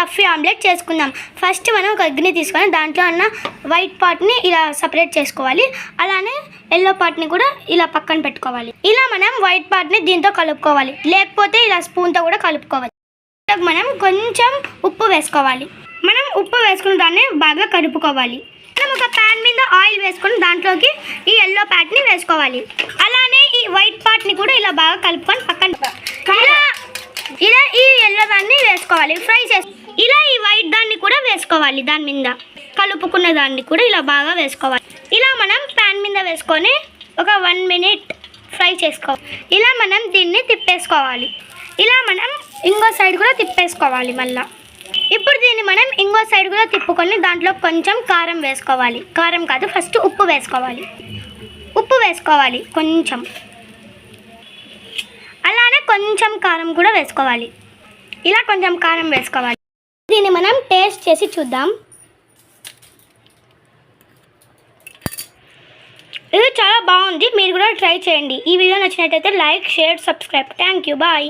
Stuffy omelette చేసుకుందాం. First మనం ఒక గిన్నె తీసుకొని దాంట్లో ఉన్న వైట్ పార్ట్ని ఇలా సపరేట్ చేసుకోవాలి. అలానే ఎల్లో పార్ట్ని కూడా ఇలా పక్కన పెట్టుకోవాలి. ఇలా మనం వైట్ పార్ట్ని దీంతో కలుపుకోవాలి, లేకపోతే ఇలా స్పూన్తో కూడా కలుపుకోవాలి. మనం కొంచెం ఉప్పు వేసుకోవాలి. మనం ఉప్పు వేసుకున్న దాన్ని బాగా కలుపుకోవాలి. మనం ఒక ప్యాన్ మీద ఆయిల్ వేసుకొని దాంట్లోకి ఈ ఎల్లో పార్ట్ని వేసుకోవాలి. అలానే ఈ వైట్ పార్ట్ని కూడా ఇలా బాగా కలుపుకొని పక్కన ఇలా ఈ ఎల్లో దాన్ని వేసుకోవాలి, ఫ్రై చేసి ఇలా ఈ వైట్ దాన్ని కూడా వేసుకోవాలి. దాని మీద కలుపుకున్న దాన్ని కూడా ఇలా బాగా వేసుకోవాలి. ఇలా మనం ప్యాన్ మీద వేసుకొని ఒక 1 minute ఫ్రై చేసుకోవాలి. ఇలా మనం దీన్ని తిప్పేసుకోవాలి. ఇలా మనం ఇంకో సైడ్ కూడా తిప్పేసుకోవాలి. మళ్ళీ ఇప్పుడు దీన్ని మనం ఇంకో సైడ్ కూడా తిప్పుకొని దాంట్లో కొంచెం కారం వేసుకోవాలి. కారం కాదు, ఫస్ట్ ఉప్పు వేసుకోవాలి. ఉప్పు వేసుకోవాలి కొంచెం, అలానే కొంచెం కారం కూడా వేసుకోవాలి. ఇలా కొంచెం కారం వేసుకోవాలి. దీన్ని మనం టేస్ట్ చేసి చూద్దాం. ఇది చాలా బాగుంది, మీరు కూడా ట్రై చేయండి. ఈ వీడియో నచ్చినట్టయితే like, share, subscribe. Thank you, bye.